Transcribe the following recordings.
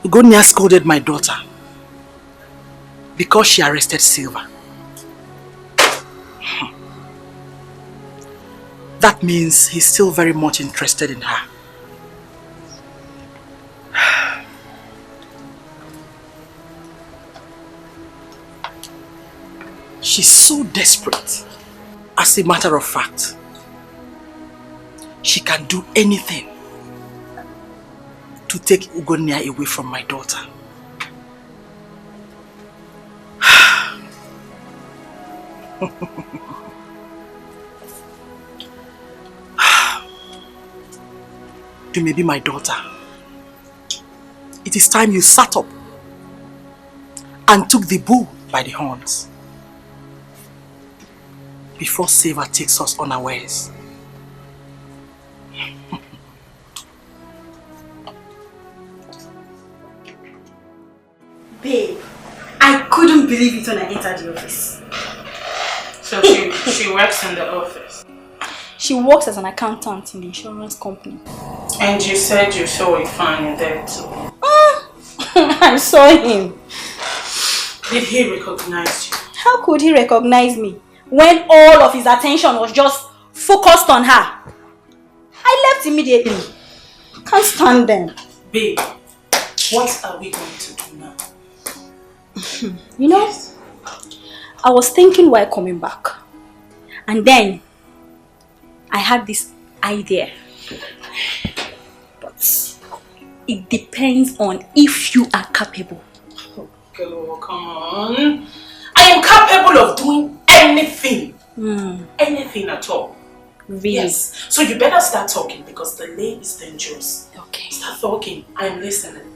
Ugonia scolded my daughter because she arrested Silver. That means he's still very much interested in her. She's so desperate. As a matter of fact, she can do anything to take Ugonia away from my daughter. You may be my daughter. It is time you sat up and took the bull by the horns before Silver takes us unawares. Babe, I couldn't believe it when I entered the office. So she works in the office? She works as an accountant in the insurance company. And you said you saw a fan in there too? I saw him. Did he recognize you? How could he recognize me when all of his attention was just focused on her? I left immediately. Can't stand them. Babe, what are we going to do now? You know, I was thinking while coming back, and then I had this idea. But it depends on if you are capable. Oh, girl, come on. I am capable of doing anything. Anything at all. Really? Yes. So you better start talking because the lay is dangerous. Okay. Start talking. I'm listening.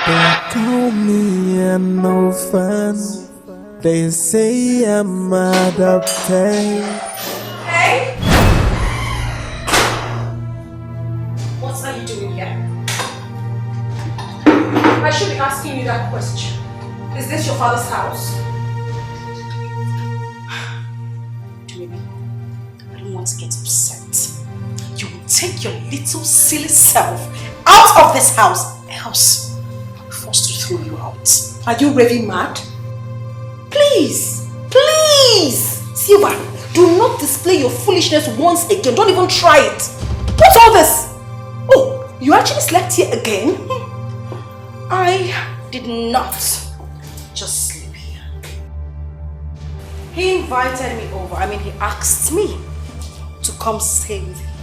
They call me an orphan. They say I'm adopted. Hey! What are you doing here? I should be asking you that question. Is this your father's house? Baby, I don't want to get upset. You will take your little silly self out of this house, else I'm forced to throw you out. Are you really mad? Please, please, Silva, do not display your foolishness once again. Don't even try it. What's all this? Oh, you actually slept here again? I did not just sleep here. He invited me over. He asked me to come stay with him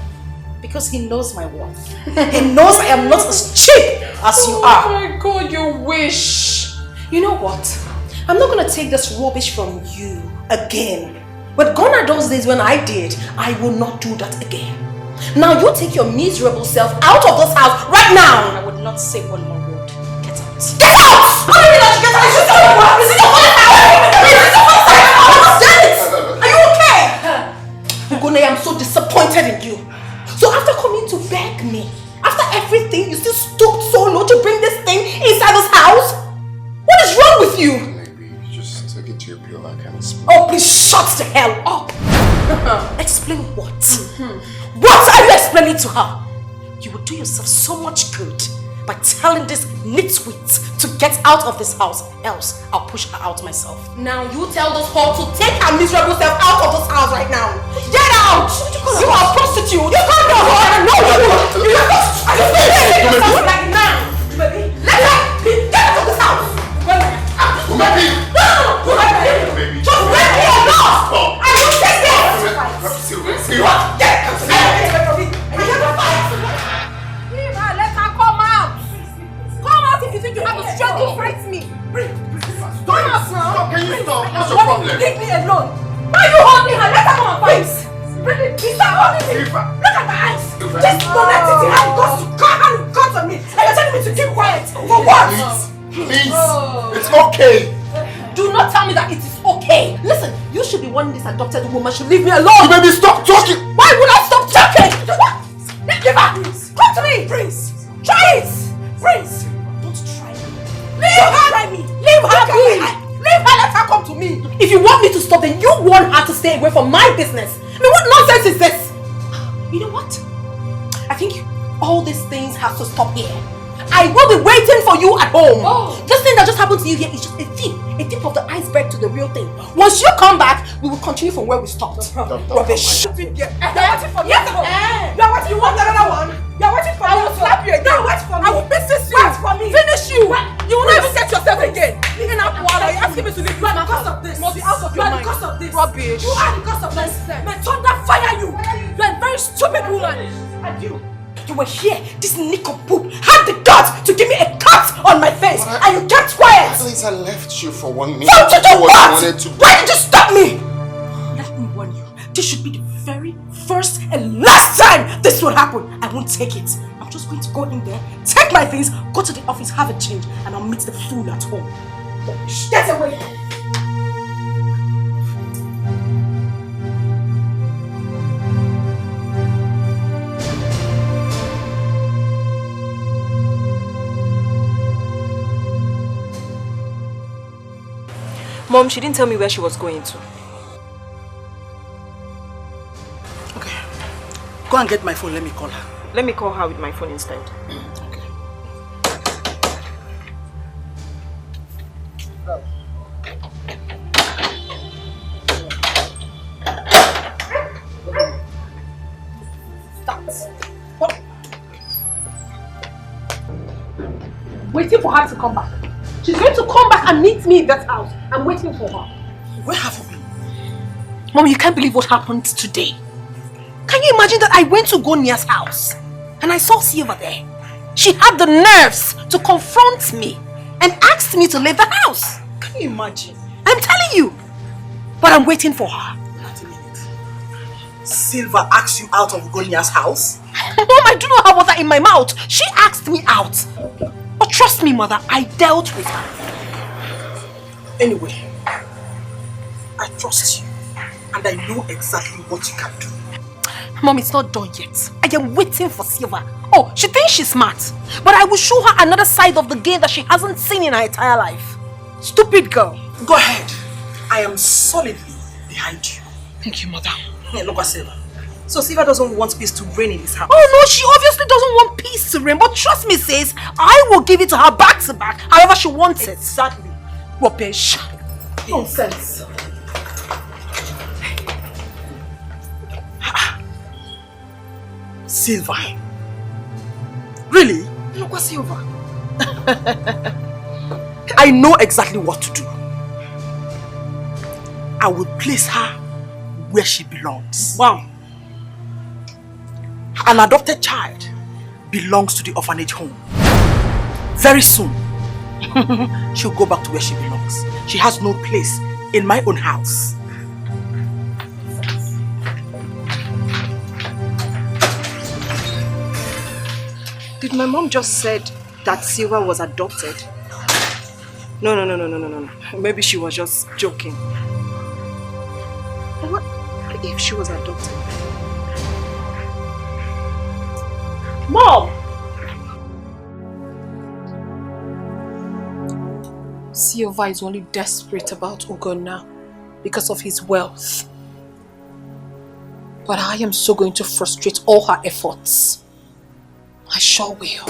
because he knows my worth. He knows I am not as cheap as you are. Oh my God, you wish. You know what? I'm not gonna take this rubbish from you again. But gone are those days when I did. I will not do that again. Now you take your miserable self out of this house right now. I would not say one more word. Get out. Get out! What do you mean that you get out? Is it your father's house? Are you okay? Ugone, I'm so disappointed in you. So after coming to beg me, after everything, you still stooped so low to bring this thing inside this house? What is wrong with you? Oh, please shut the hell up! Explain what? What are you explaining to her? You will do yourself so much good by telling this nitwit to get out of this house, else I'll push her out myself. Now you tell this whore to take her miserable self out of this house right now. Get out! You are a prostitute! You can't go home! No, you are not! Are you saying like now? Baby, let her get out of this house! Baby! No! Just let me alone! I will take this! What? Get out! Leave her, let her come out! Come out if you think you have the strength to fight me! Come out now! Can you stop? What's your problem? Leave me alone! Why are you holding her? Let her come and fight! Really, please stop holding me! Look at my eyes! Just monetity has got on me! And you're telling me to keep quiet! For what? Please! It's okay! Do not tell me that it is okay! Listen, you should be wanting this adopted woman should leave me alone! You made me stop talking! Why would I stop talking? What? Give her! Come to me! Prince! Try it! Prince! Don't try me! Leave her! Try me! Leave her be! Leave her! Let her come to me! If you want me to stop, then you want her to stay away from my business! What nonsense is this? You know what? I think all these things have to stop here. I will be waiting for you at home. This thing that just happened to you here is just a tip of the iceberg to the real thing. Once you come back, we will continue from where we stopped. Rubbish. You're waiting for me. You want another one? You're waiting for me. I will slap you again. No, wait for me. I will business you. Wait for me. Finish you. You will not even get yourself again. You're asking me to leave. You are the cause of this. Must be out of your mind. You are the cause of this. Rubbish. You are the cause of this. May thunder fire you. You are a very stupid woman. And you were here. This nincompoop had the guts to give me a cut on my face, and you kept quiet. At least I left you for 1 minute. So to do what? Why did you stop me? Let me warn you. This should be the very first and last time this will happen. I won't take it. I'm just going to go in there, take my things, go to the office, have a change, and I'll meet the fool at home. Get away! Mom, she didn't tell me where she was going to. Okay. Go and get my phone, let me call her. Let me call her with my phone instead. Okay. What? Waiting for her to come back. She's going to come back and meet me in that house. I'm waiting for her. Where have you been? Mom, you can't believe what happened today. Can you imagine that I went to Gonia's house and I saw Silva there? She had the nerves to confront me and asked me to leave the house. Can you imagine? I'm telling you. But I'm waiting for her. Not a minute. Silva asked you out of Gonia's house? Mom, I do not have water in my mouth. She asked me out. But trust me, mother, I dealt with her. Anyway, I trust you and I know exactly what you can do. Mom, it's not done yet. I am waiting for Silva. Oh, she thinks she's smart. But I will show her another side of the game that she hasn't seen in her entire life. Stupid girl. Go ahead. I am solidly behind you. Thank you, mother. Hey, look at Silva. So Silva doesn't want peace to reign in this house? Oh no, she obviously doesn't want peace to reign. But trust me, sis, I will give it to her back to back, however she wants it. Exactly. Rubbish. Nonsense. Silva. Really? Look at Silva. I know exactly what to do. I will place her where she belongs. Wow. An adopted child belongs to the orphanage home. Very soon, she'll go back to where she belongs. She has no place in my own house. Did my mom just said that Silva was adopted? No. Maybe she was just joking. What if she was adopted? Mom! Silva is only desperate about Ugonna because of his wealth. But I am so going to frustrate all her efforts. I sure will.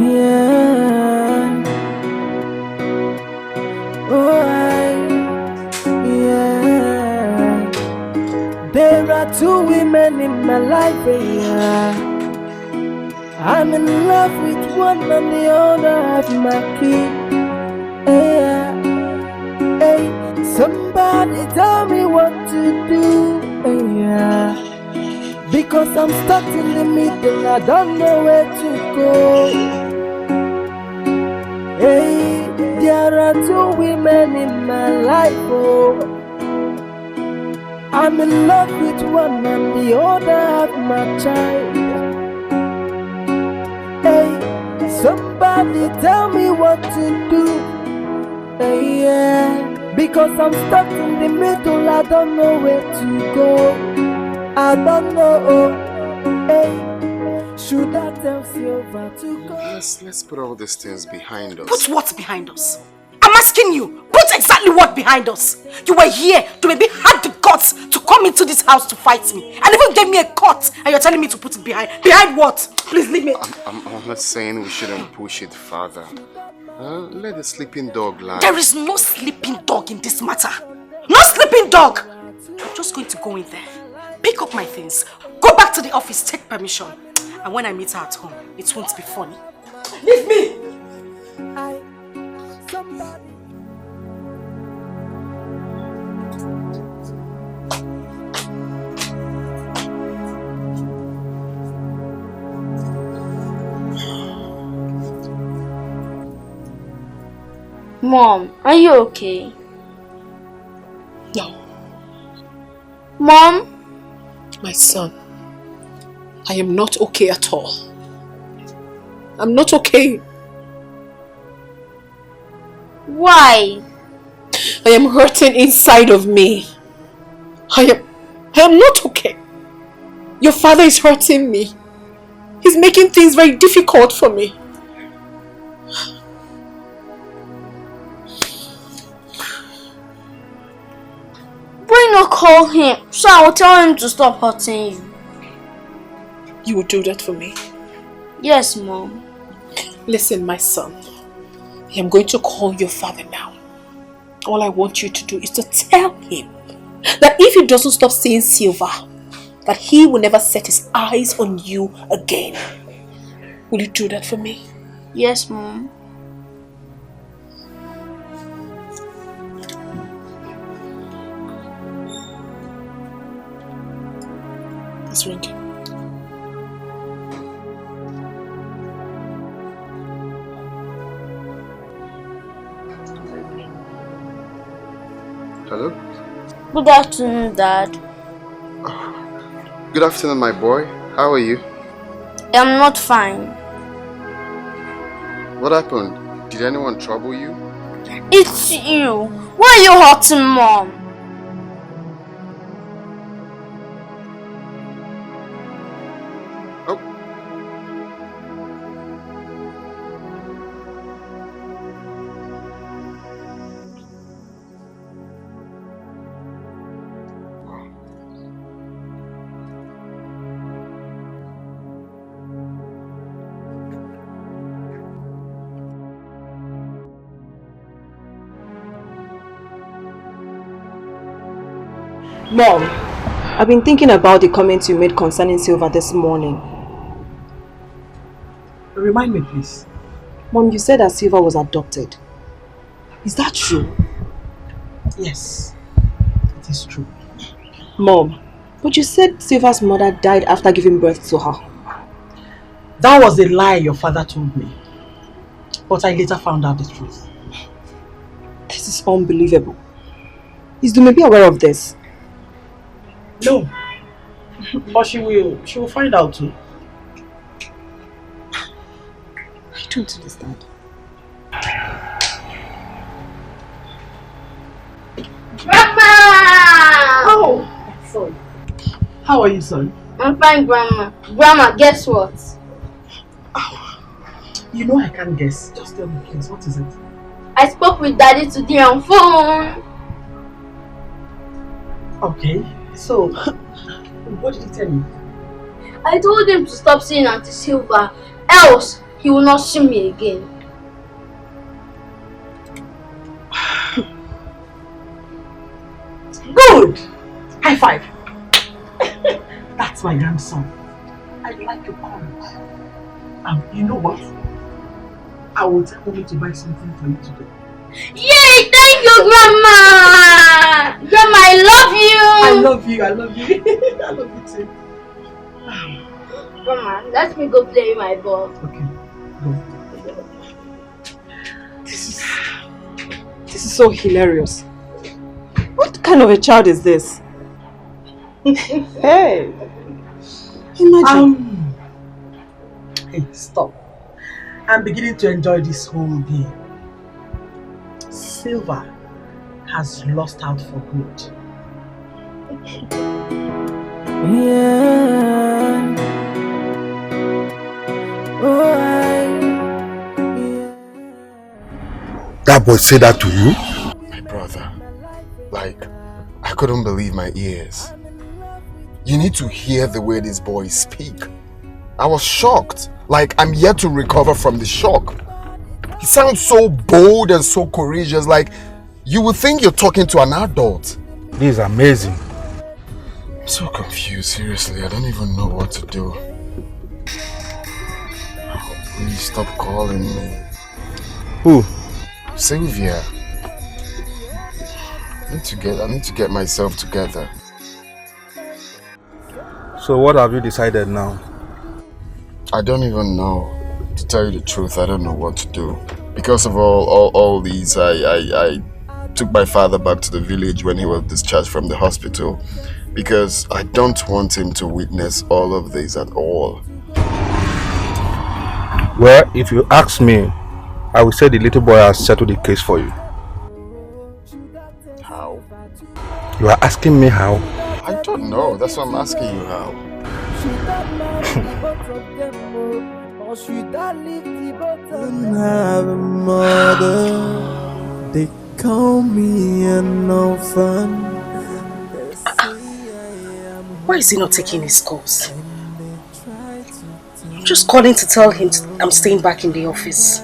Yeah. Yeah. There are two women in my life, yeah. I'm in love with one and the other of my kid. Yeah. Hey, somebody tell me what to do. Yeah. Because I'm stuck in the middle, I don't know where to go. Hey, there are two women in my life, oh. I'm in love with one and the other of my child. Hey, somebody tell me what to do. Hey, yeah, because I'm stuck in the middle, I don't know where to go. I don't know. Hey, should I tell Silva to go? Let's put all these things behind us. Put what behind us? I'm asking you, put exactly what behind us? You were here to maybe have the guts to come into this house to fight me and even gave me a cut, and you're telling me to put it behind? Behind what? Please leave me. I'm not saying we shouldn't push it further. Let the sleeping dog lie. There is no sleeping dog in this matter. No sleeping dog! I'm just going to go in there, pick up my things, go back to the office, take permission. And when I meet her at home, it won't be funny. Leave me! Mom, are you okay? No. Mom? My son, I am not okay at all. I'm not okay. Why? I am hurting inside of me. I am not okay. Your father is hurting me. He's making things very difficult for me. Why not call him so I will tell him to stop hurting you? You will do that for me? Yes, Mom. Listen, my son. I am going to call your father now. All I want you to do is to tell him that if he doesn't stop seeing Silva, that he will never set his eyes on you again. Will you do that for me? Yes, Mom. It's ringing. Hello? Good afternoon, Dad. Good afternoon, my boy. How are you? I'm not fine. What happened? Did anyone trouble you? It's you. Why are you hurting Mom? Oh. Mom, I've been thinking about the comments you made concerning Silva this morning. Remind me, please. Mom, you said that Silva was adopted. Is that true? Yes, it is true. Mom, but you said Silva's mother died after giving birth to her. That was a lie your father told me. But I later found out the truth. This is unbelievable. Is Dumebi aware of this? No. But she will find out too. I don't understand. Grandma! Oh, son. How are you, son? I'm fine, Grandma. Grandma, guess what? Oh, you know I can't guess. Just tell me, please. What is it? I spoke with Daddy today on phone. Okay. So, what did he tell you? I told him to stop seeing Auntie Silva, else he will not see me again. Good! High five! That's my grandson. I like your courage. You know what? I will tell you to buy something for you today. Yay! Thank you, Grandma! Grandma, I love you! I love you, I love you. I love you too. Grandma, let me go play with my ball. Okay, go. This is so hilarious. What kind of a child is this? Hey! Imagine. Hey, stop. I'm beginning to enjoy this whole game. Silva has lost out for good. Yeah. That boy said that to you? My brother, like, I couldn't believe my ears. You need to hear the way these boys speak. I was shocked. Like I'm yet to recover from the shock. He sounds so bold and so courageous, like you would think you're talking to an adult. This is amazing. I'm so confused, seriously. I don't even know what to do. Oh, please stop calling me. Who? Sylvia. I need to get myself together. So what have you decided now? I don't even know. To tell you the truth, I don't know what to do. Because of all these, I took my father back to the village when he was discharged from the hospital. Because I don't want him to witness all of this at all. Well, if you ask me, I will say the little boy has settled the case for you. How? You are asking me how? I don't know. That's why I'm asking you how. Have a mother, they call me an orphan. Why is he not taking his calls? I'm just calling to tell him I'm staying back in the office.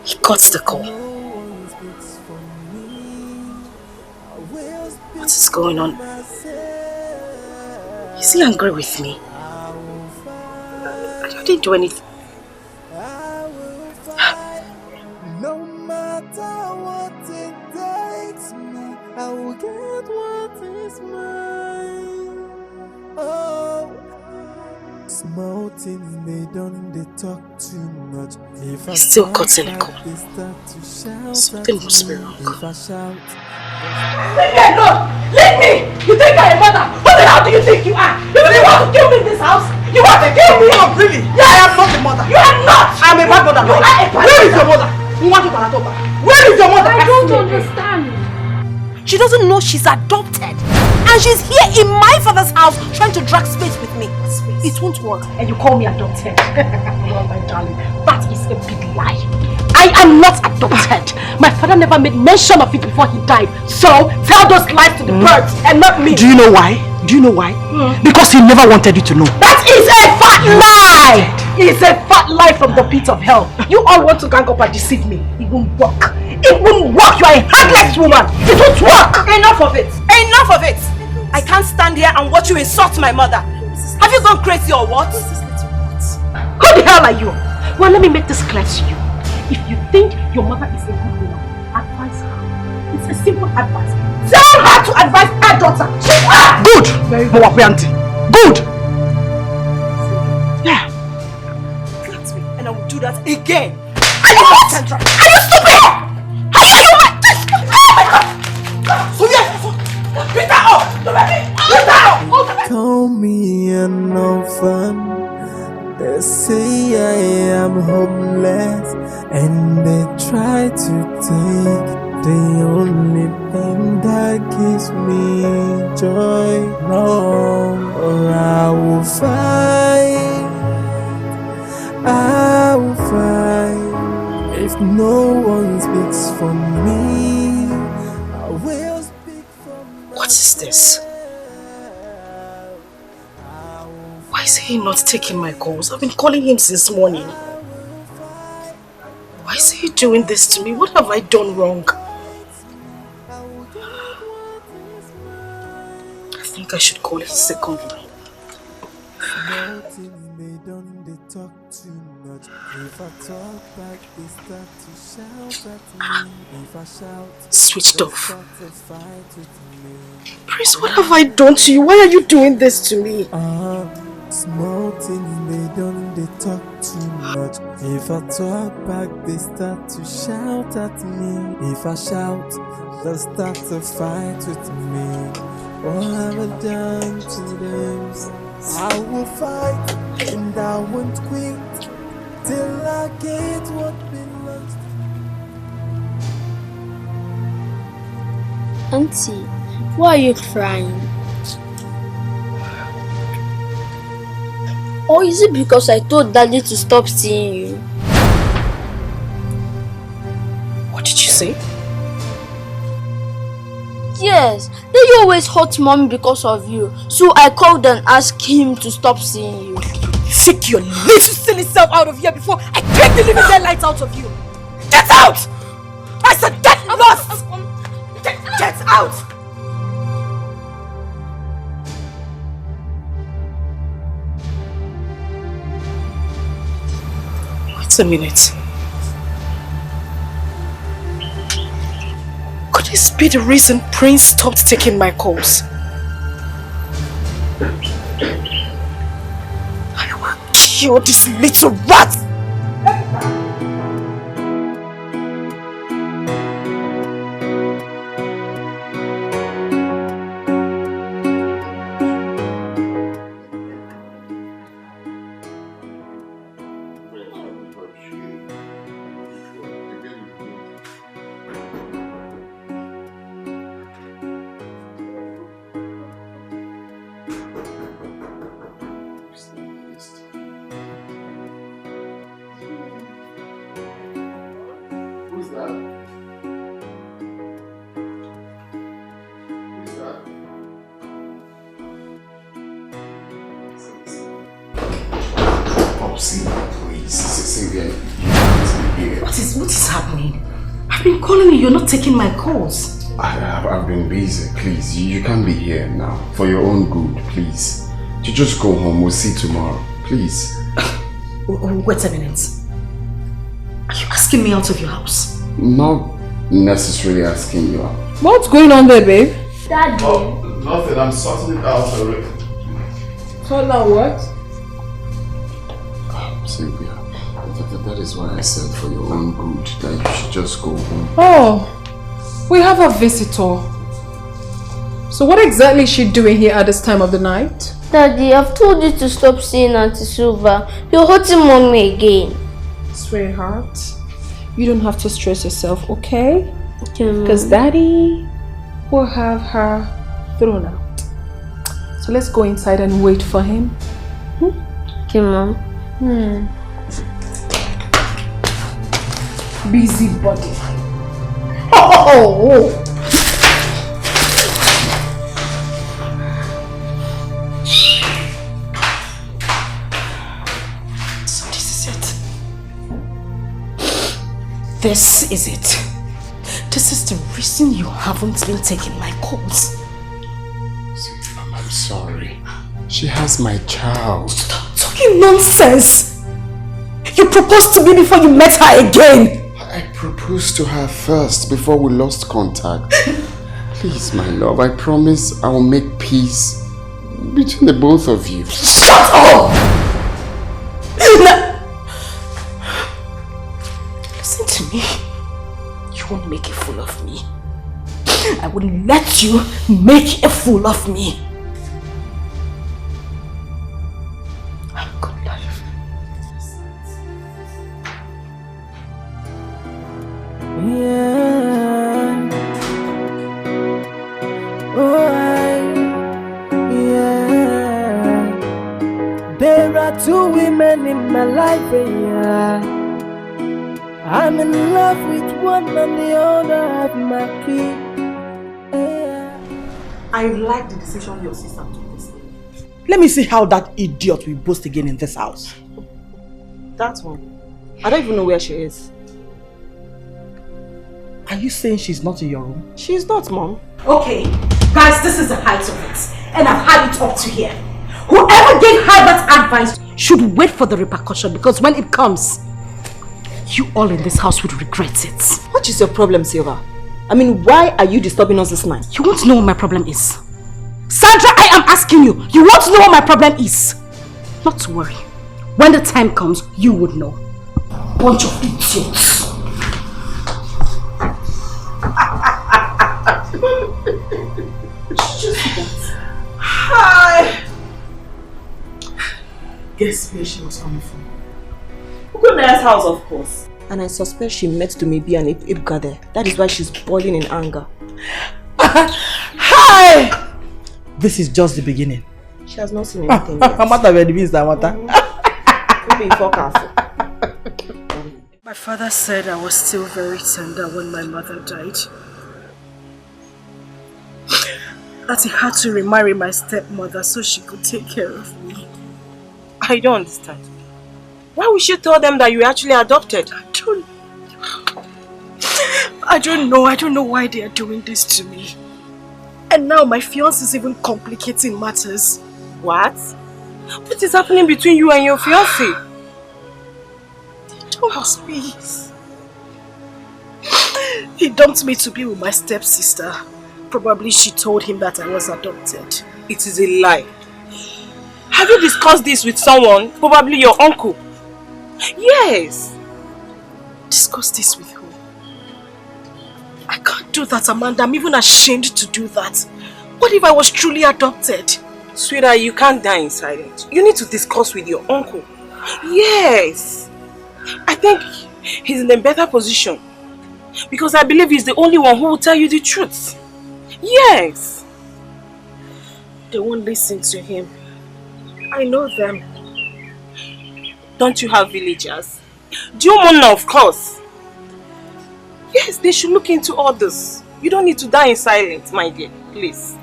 He got the call. What is going on? Is he angry with me? I didn't do anything. No matter what it takes me, I will get what is mine. Oh, small things they talk too much. If He's still cutting a call. Something must be wrong. If I shout, Leave me alone! Leave me! You think I'm a mother? Who the hell do you think you are? You really want to kill me in this house? You want to kill me? Oh, really? Yeah, I am not a mother. You are not! I'm a bad mother. You are a bad mother. Where is your mother? Where is your mother? I don't understand. She doesn't know she's adopted. And she's here in my father's house trying to drag space with me. It won't work. And you call me adopted? Well, my darling, that is a big lie. I am not adopted. My father never made mention of it before he died. So, tell those lies to the birds and not me. Do you know why? Because he never wanted you to know. That is a fat lie! It's a fat lie from the pit of hell. You all want to gang up and deceive me. It won't work. It won't work. You are a heartless woman. It won't work. Enough of it. Enough of it. I can't stand here and watch you insult my mother. Have you gone crazy or what? Who the hell are you? Well, let me make this clear to you. If you think your mother is a good woman, advise her. It's a simple advice. Tell her to advise her daughter. Good! Mwapi auntie. Good! Yeah. That's me. And I will do that again. Are you what? Are you stupid? Are you what? So yes! Beat her up! Beat her up! call me an orphan. They say I am homeless, and they try to take the only thing that gives me joy. No, or I will fight. I will fight. If no one speaks for me, I will speak for myself. What is this? Why is he not taking my calls? I've been calling him since morning. Why is he doing this to me? What have I done wrong? I think I should call his second line. They talk too much. If I talk back, they start to shout at me. If I shout, switched off. start to fight with me. Prince, what have I done to you? Why are you doing this to me? Small things they talk too much. If I talk back, they start to shout at me. If I shout, they start to fight with me. What have I done to them? I will fight and I won't quit till I get what belongs to me. Auntie, why are you crying? Or is it because I told Daddy to stop seeing you? What did you say? Yes, Daddy always hurt Mommy because of you. So I called and asked him to stop seeing you. Take your little silly self out of here before I take the living daylights out of you. Get out! I said get lost! Get out! Wait a minute. Could this be the reason Prince stopped taking my calls? I will kill this little rat! What is happening? I've been calling you, you're not taking my calls. I've been busy, please. You can't be here now. For your own good, please. You just go home, we'll see tomorrow. Please. Wait a minute. Are you asking me out of your house? Not necessarily asking you out. What's going on there, babe? Daddy. Oh, nothing, I'm sorting it out already. So now what? Sylvia, that is why I said for your own good that you should just go home. Oh, we have a visitor. So what exactly is she doing here at this time of the night? Daddy, I've told you to stop seeing Auntie Silva. You're hurting Mommy again. Sweetheart, you don't have to stress yourself, okay? Okay, because Daddy will have her thrown out. So let's go inside and wait for him. Okay, Mom. Busy body. Oh! So this is it. This is it. This is the reason you haven't been taking my calls. I'm sorry. She has my child. Stop talking nonsense! You proposed to me before you met her again! I proposed to her first before we lost contact. Please, my love, I promise I will make peace between the both of you. Shut up! Listen to me. You won't make a fool of me. I wouldn't let you make a fool of me. Good life. Yeah. Yeah. There are two women in my life, yeah. I'm in love with one and the other have my key. I like the decision your sister took this day. Let me see how that idiot will boast again in this house. That one. I don't even know where she is. Are you saying she's not in your room? She's not, Mom. Okay, guys, this is the height of it. And I've had it up to here. Whoever gave her that advice should wait for the repercussion, because when it comes, you all in this house would regret it. What is your problem, Silva? I mean, why are you disturbing us this night? You want to know what my problem is? Sandra, I am asking you. You want to know what my problem is? Not to worry. When the time comes, you would know. Bunch of idiots. Hi. Guess where she was coming from? Ukunaya's house, of course. And I suspect she met Dumebi and Ibga there. That is why she's boiling in anger. Hi! This is just the beginning. She has not seen anything yet. Amata, where the beans are, Amata? My father said I was still very tender when my mother died. That he had to remarry my stepmother so she could take care of me. I don't understand. Why would you tell them that you actually adopted? I don't know. I don't know why they are doing this to me. And now my fiancé is even complicating matters. What? What is happening between you and your fiancé? Don't me. He dumped me to be with my stepsister. Probably she told him that I was adopted. It is a lie. Have you discussed this with someone? Probably your uncle. Yes. Discuss this with who? I can't do that, Amanda. I'm even ashamed to do that. What if I was truly adopted? Sweetheart, you can't die in silence. You need to discuss with your uncle. Yes. I think he's in a better position. Because I believe he's the only one who will tell you the truth. Yes. They won't listen to him. I know them. Don't you have villagers? Diomona, of course. Yes, they should look into all this. You don't need to die in silence, my dear. Please.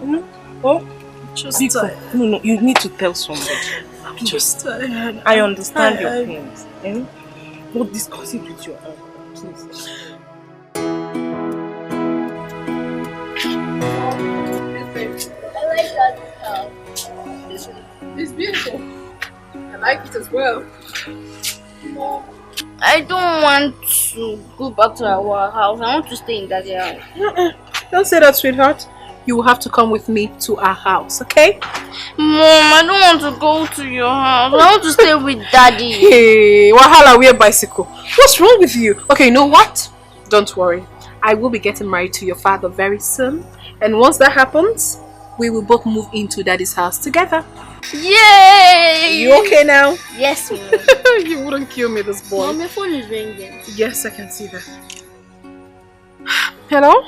No? Oh? Just no, you need to tell somebody. I'm just tired. I understand your pains. Eh? But discuss it with your uncle, please. I like that house. It's beautiful. I like it as well. I don't want to go back to our house. I want to stay in Daddy's house. Don't say that, sweetheart. You will have to come with me to our house, okay? Mom, I don't want to go to your house. I want to stay with Daddy. Hey, wahala, we're bicycle. What's wrong with you? Okay, you know what? Don't worry. I will be getting married to your father very soon. And once that happens, we will both move into Daddy's house together. Yay! You okay now? Yes, Mom. You wouldn't kill me, this boy. Mom, your phone is ringing. Yes, I can see that. Hello?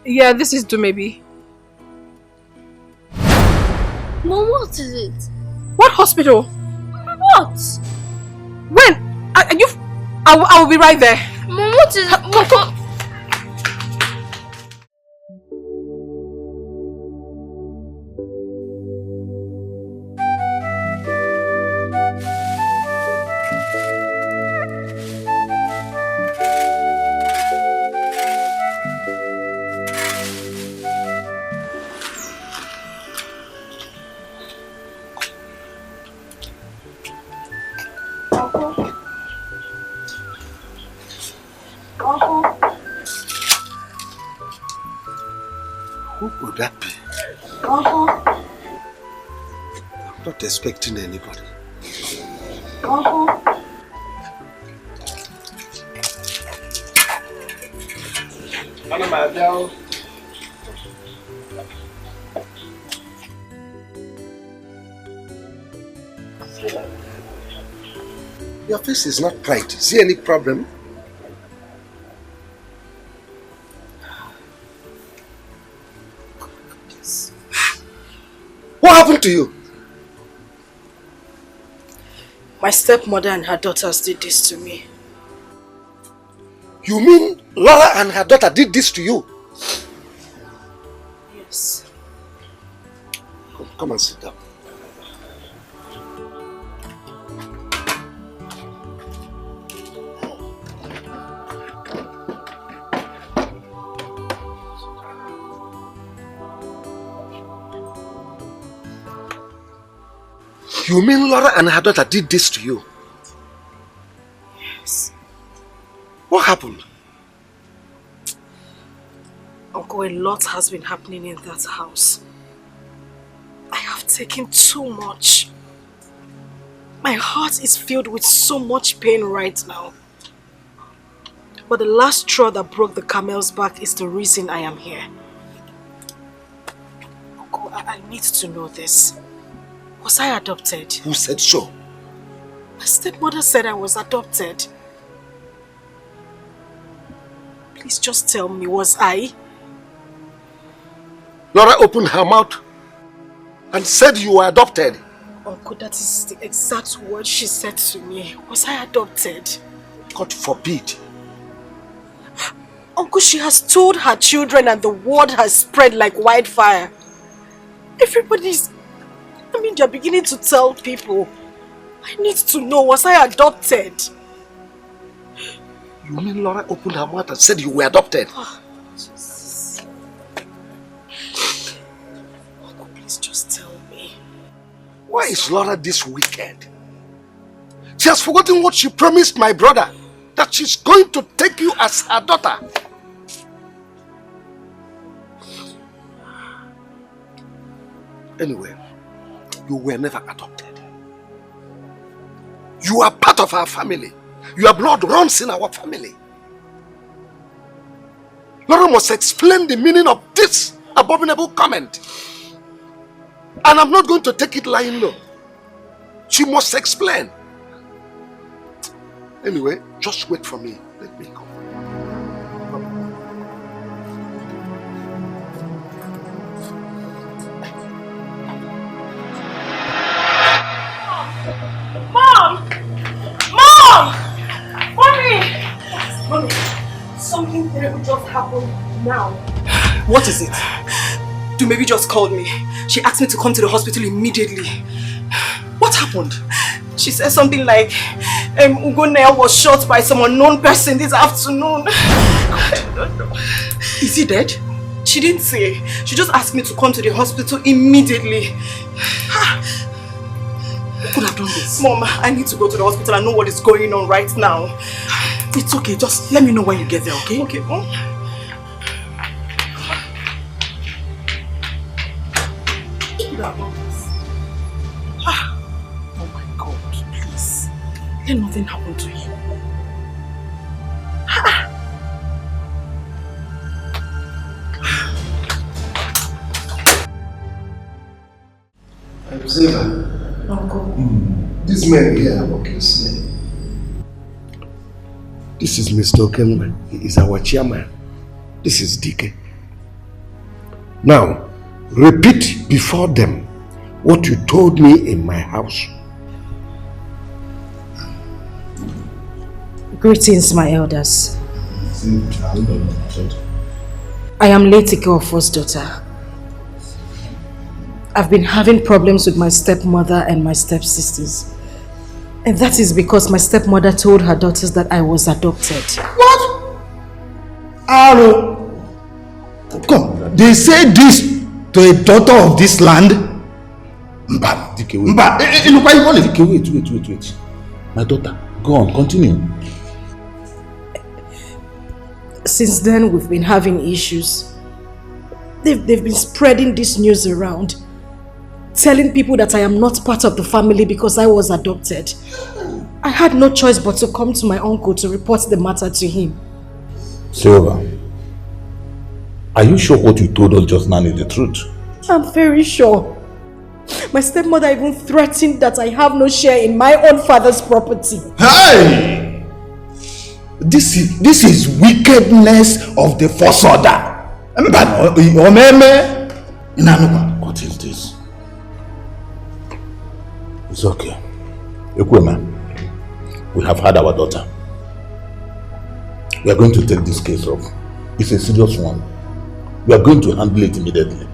Yeah, this is Dumebi. Mom, what is it? What hospital? What? When? I will be right there. Mom, what is it? Come. Who could that be? Uncle. I'm not expecting anybody. Uncle. Your face is not bright. Is there any problem? What happened to you? My stepmother and her daughters did this to me. You mean Laura and her daughter did this to you? Yes. Come and sit down. You mean Laura and her daughter did this to you? Yes. What happened? Uncle, a lot has been happening in that house. I have taken too much. My heart is filled with so much pain right now. But the last straw that broke the camel's back is the reason I am here. Uncle, I need to know this. Was I adopted? Who said so? My stepmother said I was adopted. Please just tell me, was I? Laura opened her mouth and said you were adopted. Uncle, that is the exact word she said to me. Was I adopted? God forbid. Uncle, she has told her children and the word has spread like wildfire. Everybody's... they're beginning to tell people. I need to know, was I adopted? You mean Laura opened her mouth and said you were adopted? Oh, Jesus. Uncle, please just tell me. Why is Laura this wicked? She has forgotten what she promised my brother, that she's going to take you as her daughter. Anyway, you were never adopted. You are part of our family. Your blood runs in our family. Laura must explain the meaning of this abominable comment. And I'm not going to take it lying low. She must explain. Anyway, just wait for me. Let me go. Mommy, something terrible just happened now. What is it? Dumebi just called me. She asked me to come to the hospital immediately. What happened? She said something like, Ugonea was shot by some unknown person this afternoon. I don't know. Is he dead? She didn't say. She just asked me to come to the hospital immediately. Who could have done this? Mom, I need to go to the hospital and know what is going on right now. It's okay, just let me know when you get there, okay? Okay, Mom. Oh my God, please. Let nothing happen to him. Uncle. This man here, what can you say? This is Mr. Okenman. He is our chairman. This is Dikeh. Now, repeat before them what you told me in my house. Greetings, my elders. I am Etiko of first daughter. I've been having problems with my stepmother and my stepsisters. And that is because my stepmother told her daughters that I was adopted. What? Aro. Come, they say this to a daughter of this land? Mba, Dikeh, wait. Mba, wait. My daughter, go on, continue. Since then, we've been having issues. They've been spreading this news around, telling people that I am not part of the family because I was adopted. I had no choice but to come to my uncle to report the matter to him. Silva, are you sure what you told us just now is the truth? I'm very sure. My stepmother even threatened that I have no share in my own father's property. Hey! This is wickedness of the first order. What is this? It's okay. Ekwema, we have had our daughter. We are going to take this case off. It's a serious one. We are going to handle it immediately.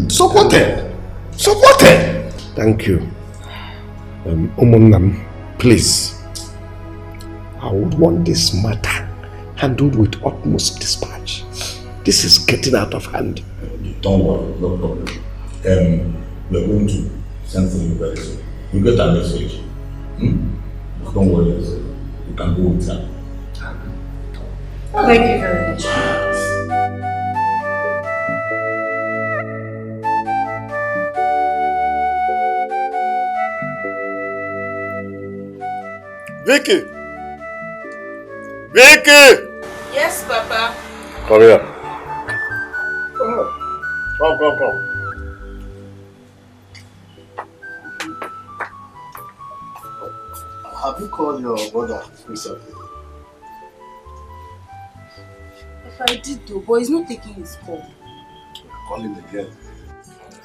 Supported. Thank you. Omonam, please. I would want this matter handled with utmost dispatch. This is getting out of hand. Don't worry, no problem. We are going to send for you very soon. You get a message. Don't worry yourself. You can go with her. Thank you very much. Vicky! Vicky! Yes, Papa. Come here. Come. Have you called your brother recently? If I did though, but he's not taking his call. call him again.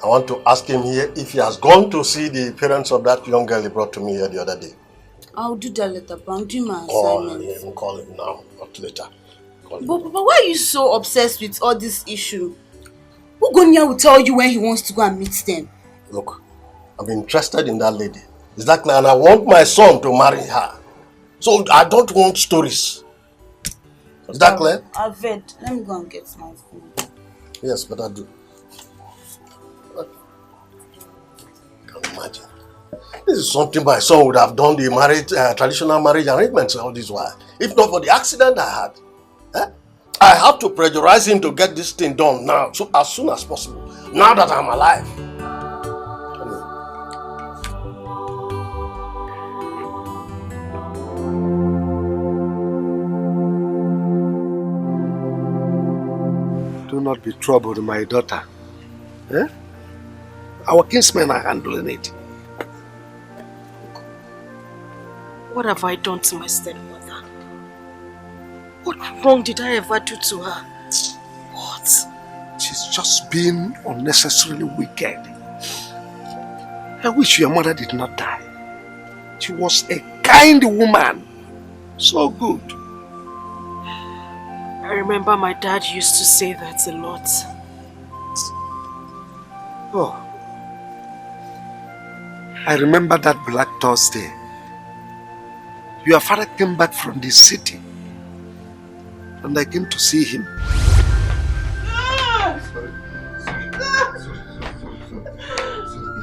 I want to ask him here if he has gone to see the parents of that young girl he brought to me here the other day. I'll do that later, but I'm doing my Oh, assignment. call him now, not later. But Papa, why are you so obsessed with all this issue? Ugonia will tell you when he wants to go and meet them. Look, I'm interested in that lady. Is that clear? And I want my son to marry her. So I don't want stories. Is that clear? I've read. Let me go and get my phone. Yes, but I do. I can imagine. This is something my son would have done the marriage, traditional marriage arrangements all this while. If not for the accident I had. I have to pressurize him to get this thing done now, so as soon as possible. Now that I'm alive. Do not be troubled, my daughter. Our kinsmen are handling it. What have I done to my stepmother? What wrong did I ever do to her? What? She's just been unnecessarily wicked. I wish your mother did not die. She was a kind woman. So good. I remember my dad used to say that a lot. Oh. I remember that Black Thursday. Your father came back from the city. And I came to see him.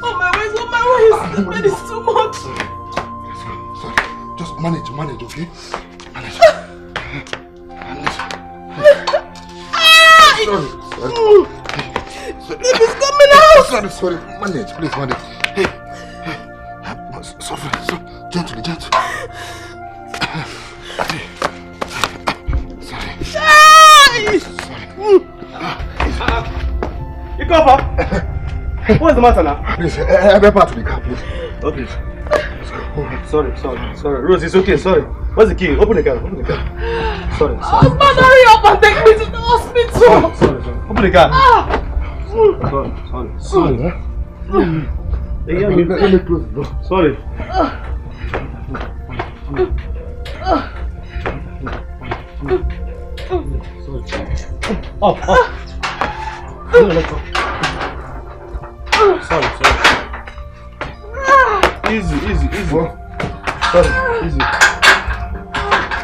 Oh my ways, this bed is too much. Sorry. Just manage, okay? Manage. Sorry. Baby's coming out! Sorry. Manage, please manage. Hey. Sorry. Gently. You come up. What's the matter now? Please, help her to the car, please. Okay. Sorry. Rose, it's okay, sorry. What's the key? Open the car. Sorry. Husband, hurry up and take me to the hospital. Sorry. Open the car. Sorry. Let me close the door. Sorry. Up. Sorry. Easy. Sorry, easy.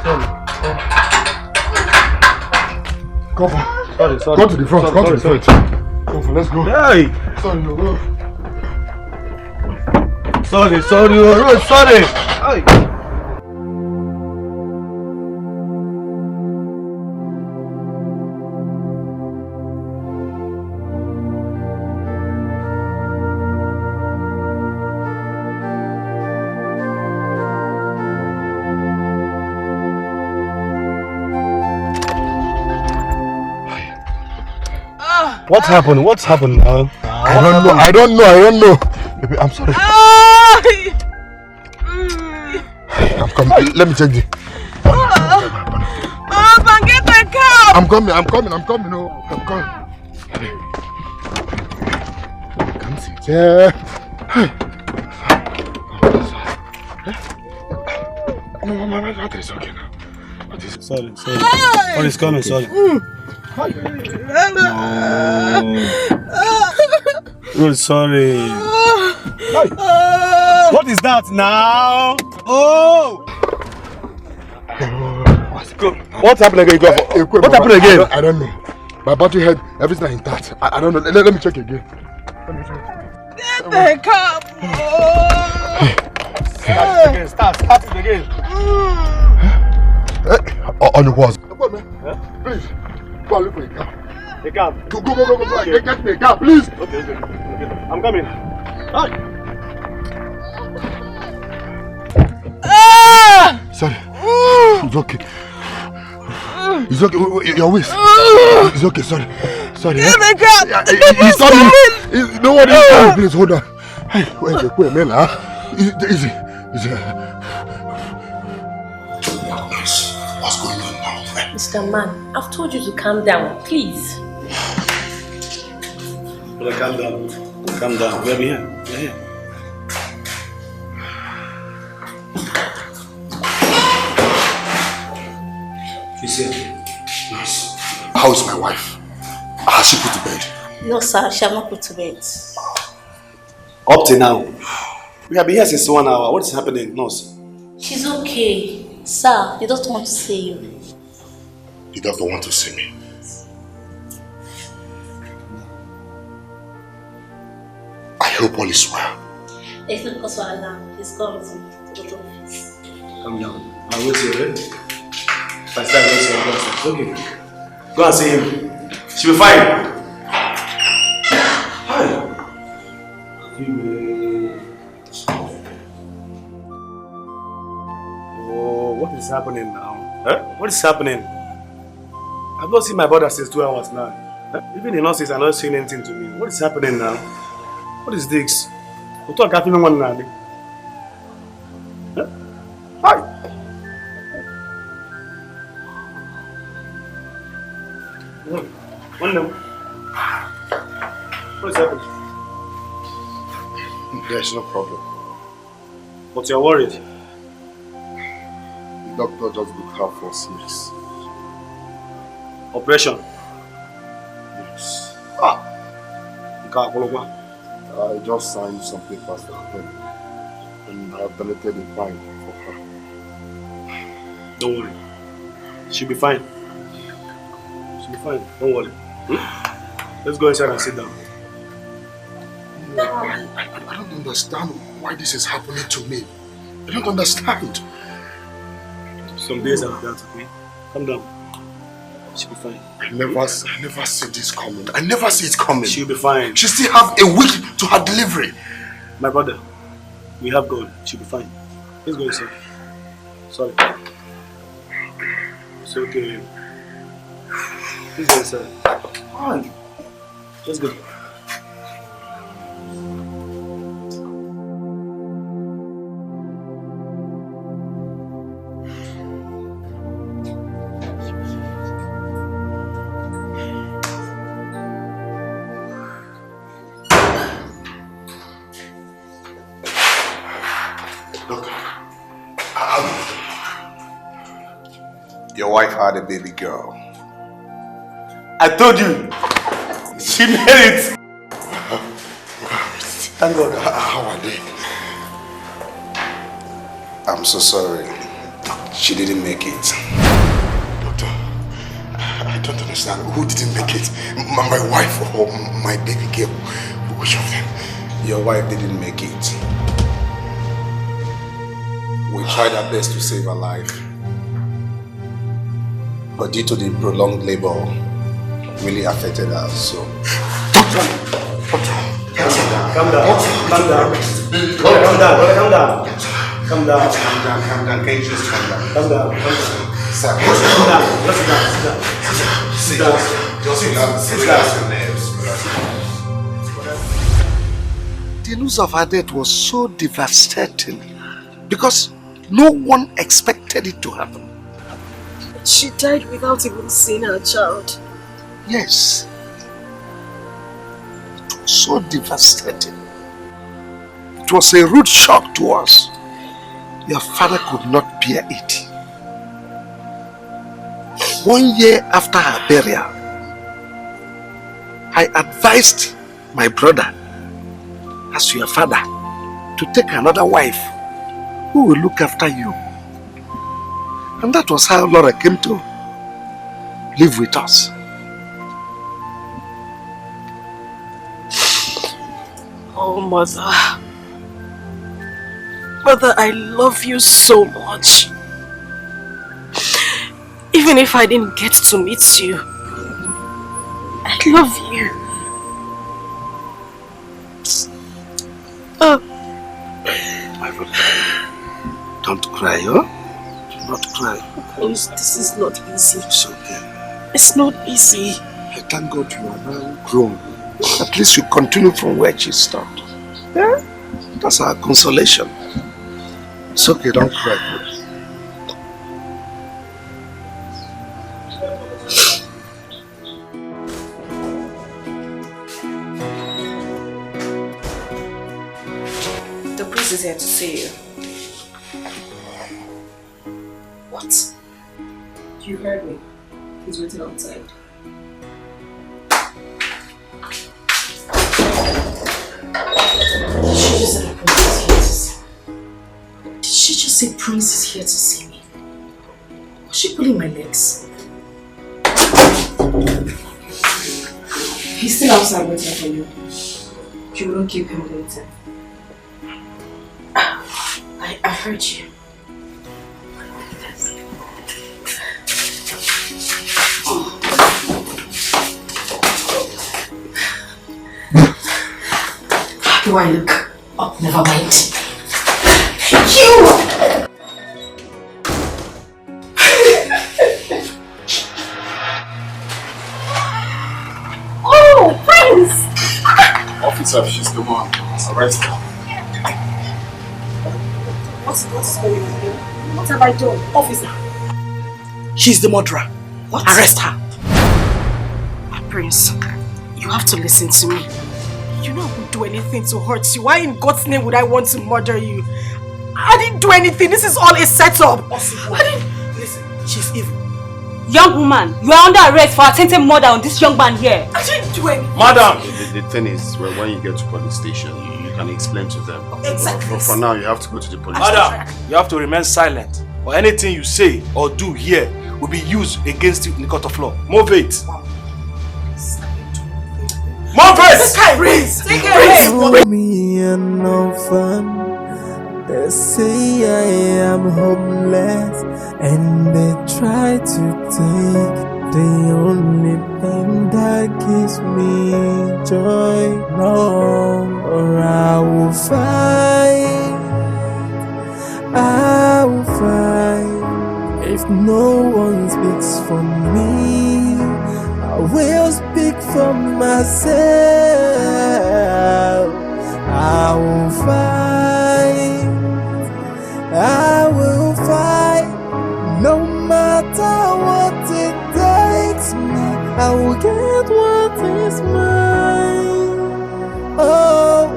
Sorry. Cover. Sorry. Go to the front. Sorry. Cover, let's go. Hey! Sorry, no, go. Sorry. Hey! What's happened now? I don't know. Baby, I'm sorry. I'm coming. Let me check the... Get the car! I'm coming. No, I'm coming. Come sit here. My is okay now. Sorry. What is coming? Sorry. No. Rose, sorry. What is that now? Oh! What happened again? What happened again? I don't know. My battery head, everything is intact. I don't know. Let me check again. Get the car! Start it again. On the walls. Please, go and look for a car. A car? Go. Get me a car, please. Okay. I'm coming. Sorry. It's okay. Your waist. It's okay, sorry. Get the car! He's coming! No one is coming, please, hold on. Hey, wait, man, easy. What's going on now? Mr. Man, I've told you to calm down, please. Brother, calm down. Calm down. We're here. We're here. She's here. Yes. How is my wife? Has she put to bed? No, sir, she has not put to bed. Up to now. We have been here since 1 hour. What is happening, nurse? She's okay. Sir, he doesn't want to see you. The doctor wants to see me. I hope all is well. It's not because of alarm. He's gone to the office. Calm down. I'll wait till you're ready. If I start waiting, I'll go. Okay. Go and see him. She'll be fine. Hi. Oh, what is happening now? Huh? What is happening? I've not seen my brother since 2 hours now. Huh? Even the nurses are not saying anything to me. What is happening now? What is this? We'll talk after one now. Huh? Hi. One now. What is happening? There's no problem. But you're worried. The doctor just booked her for 6. Operation? Yes. I just signed some papers for her and I've deleted the file for her. Don't worry. She'll be fine. She'll be fine. Don't worry. Let's go inside and sit down. I don't understand why this is happening to me. I don't understand. Some days like that, okay? Calm down. She'll be fine. I never see this coming. I never see it coming. She'll be fine. She still have a week to her delivery. My brother, we have God. She'll be fine. Let's go inside. Sorry. It's okay. Let's go inside. Fine. Let's go. Your wife had a baby girl. I told you! She made it! Thank God. How are they? I'm so sorry. She didn't make it. Doctor, I don't understand. Who didn't make it? My wife or my baby girl? Which of them? Your wife didn't make it. We tried our best to save her life. But due to the prolonged labor, really affected her, so... Calm down. Calm down. Calm down. Calm down. Can you just calm down? Calm down. Sir, calm down. Sit down. Sit down. Just relax your nerves. The news of her death was so devastating because no one expected it to happen. She died without even seeing her child. Yes. It was so devastating. It was a rude shock to us. Your father could not bear it. 1 year after her burial, I advised my brother, as your father, to take another wife who will look after you. And that was how Laura came to live with us. Oh, Mother. Mother, I love you so much. Even if I didn't get to meet you, I love you. My brother, don't cry, huh? Not cry. Please, this is not easy. It's okay. It's not easy. I thank God you are now grown. At least you continue from where she stopped. Yeah? That's our consolation. It's okay, don't cry. is here to see you. What? You heard me. He's waiting outside. Did she just say Prince is here to see me? Was she pulling my legs? He's still outside waiting for you. You wouldn't keep him waiting. I heard you. How do I look? Oh, never mind. You! Oh, Prince! Officer, she's the one. Arrest her. What's going on here? What have I done? Officer. She's the murderer. What? Arrest her. Prince, you have to listen to me. You know I won't do anything to hurt you. Why in God's name would I want to murder you? I didn't do anything. This is all a setup. Listen, she's evil. Young woman, you are under arrest for attempted murder on this young man here. I didn't do anything. Madam! The thing is, well, when you get to police station, you can explain to them. Exactly. But for now, you have to go to the police Madam, you have to remain silent. Or anything you say or do here will be used against you in the court of law. Move it. Move it! Prince! Take it! Me and no fun. They say I am homeless, and they try to take the only thing that gives me joy. No, or I will fight. I will fight. If no one speaks for me, I will speak for myself. I will fight. I will fight. No matter what it takes me, I will get what is mine. Oh,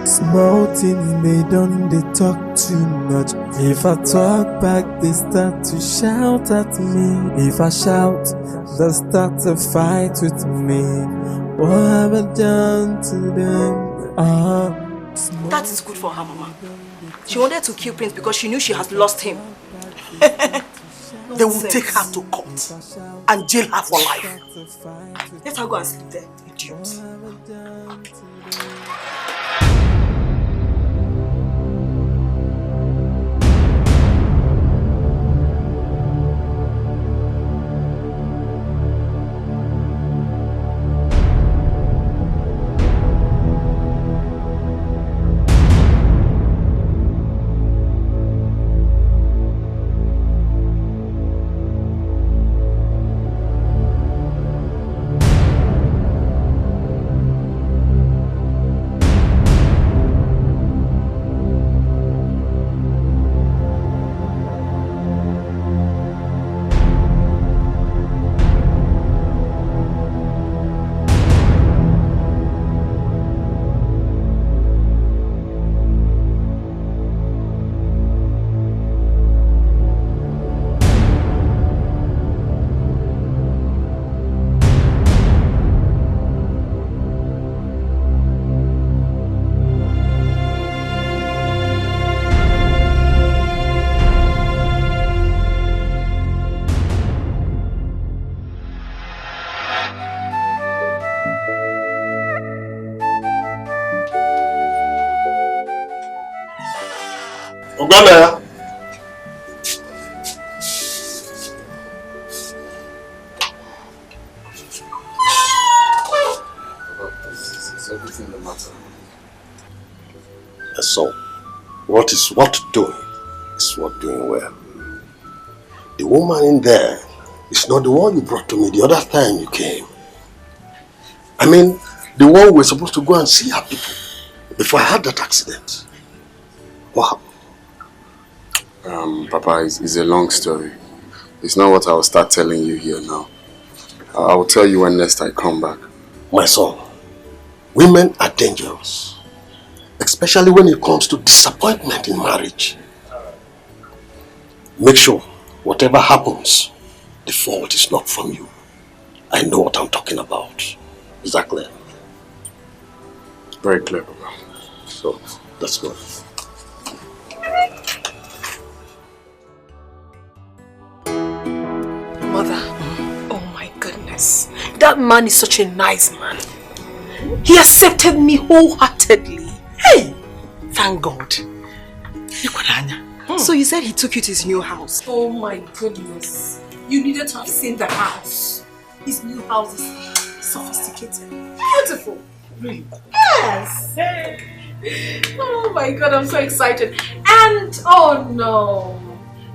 small thing they don't, they talk too much. If I talk back, they start to shout at me. If I shout, they start to fight with me. What have I done to them? That is good for her, Mama. She wanted to kill Prince because she knew she has lost him. They will take her to court and jail her for life. Let her go and sleep there. Idiot. Ogana. Is everything the matter? So, what is what doing is what doing well. The woman in there is not the one you brought to me the other time you came. I mean, the one we're supposed to go and see her people before I had that accident. What happened? Papa, it's a long story. It's not what I will start telling you here now. I will tell you when next I come back. My son, women are dangerous. especially when it comes to disappointment in marriage. Make sure whatever happens, the fault is not from you. I know what I'm talking about. Is that clear? Very clear, Papa. So, let's go. Mother, oh my goodness. That man is such a nice man. He accepted me wholeheartedly. Hey! Thank God. So you said he took you to his new house? Oh my goodness. You needed to have seen the house. His new house is sophisticated. Beautiful. Really? Yes. Oh my God, I'm so excited. And, oh no.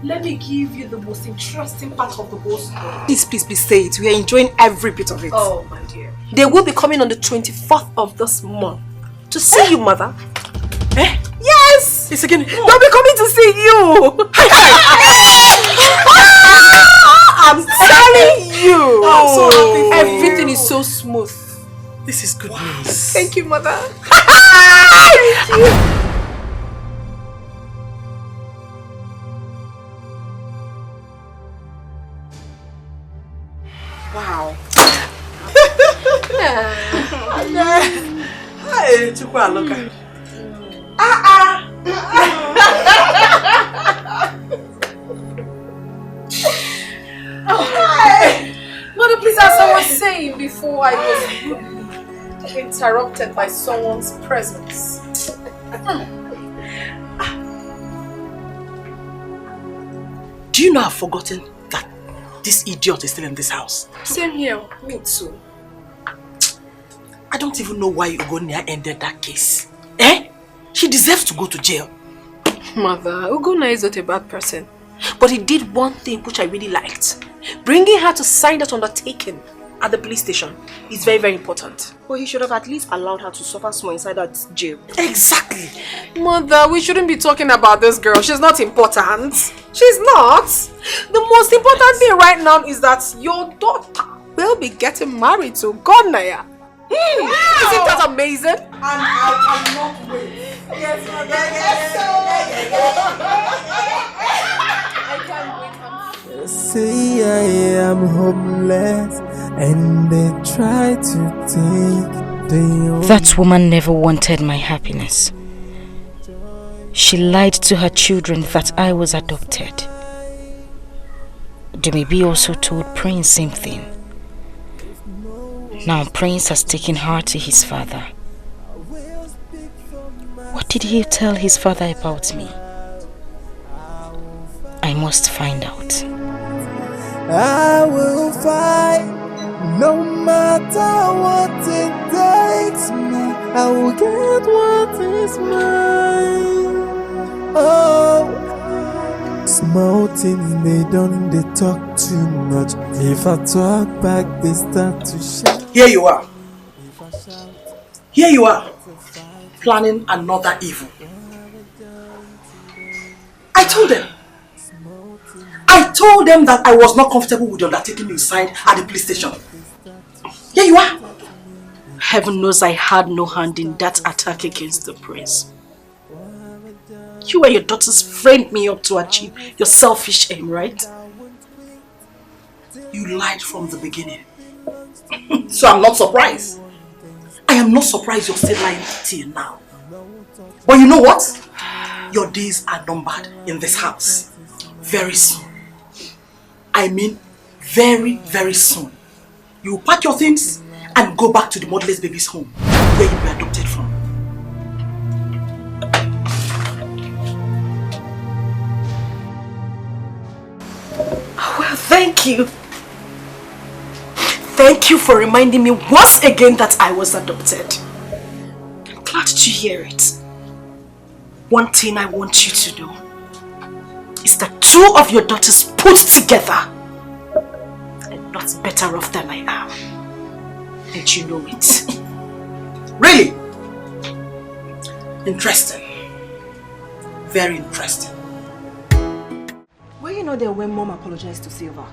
Let me give you the most interesting part of the whole story. Please, say it. We are enjoying every bit of it. Oh my dear. They will be coming on the 24th of this month to see you, mother. Eh? Yes! It's again. They'll be coming to see you! I'm telling you! I'm so happy for Everything you. is so smooth. This is good news. Thank you, mother. Thank you. Wow. Hey, Chukwa, look. Mother, please, as I was saying before, I was rudely interrupted by someone's presence. Do you know I've forgotten that this idiot is still in this house? Same here, me too. I don't even know why Ugonia ended that case. Eh? She deserves to go to jail. Mother, Ugonna is not a bad person. But he did one thing which I really liked. Bringing her to sign that undertaking at the police station is very, very important. Well, he should have at least allowed her to suffer small inside that jail. Exactly. Mother, we shouldn't be talking about this girl. She's not important. She's not. The most important thing right now is that your daughter will be getting married to Gonaya. Isn't that amazing? And I cannot wait. Yes, mother. I can't wait. Say I am homeless and they try to take the That woman never wanted my happiness. She lied to her children that I was adopted. Dumebi also told Prince same thing. Now Prince has taken her to his father. What did he tell his father about me? I must find out. I will fight no matter what it takes me. I will get what is mine. Oh, small thing they don't they talk too much. If I talk back, they start to shout. Here you are. Here you are. Planning another evil. I told them that I was not comfortable with the undertaking you signed at the police station. Here you are. Heaven knows I had no hand in that attack against the prince. You and your daughters framed me up to achieve your selfish aim, right? You lied from the beginning. So I'm not surprised. I am not surprised you're still lying till now. But you know what? Your days are numbered in this house. Very soon. I mean, very, very soon. You will pack your things and go back to the motherless baby's home where you were adopted from. Well, thank you. Thank you for reminding me once again that I was adopted. I'm glad to hear it. One thing I want you to do is that two of your daughters put together are not better off than I am. And you know it. Really? Interesting. Very interesting. Were you not there when Mom apologized to Silva?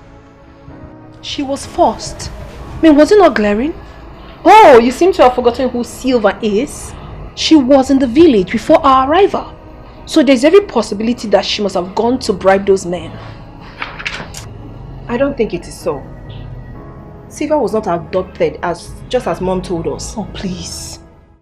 She was forced. I mean, was it not glaring? Oh, you seem to have forgotten who Silva is. She was in the village before our arrival. So there's every possibility that she must have gone to bribe those men. I don't think it is so. Silva was not abducted just as Mom told us. Oh, please.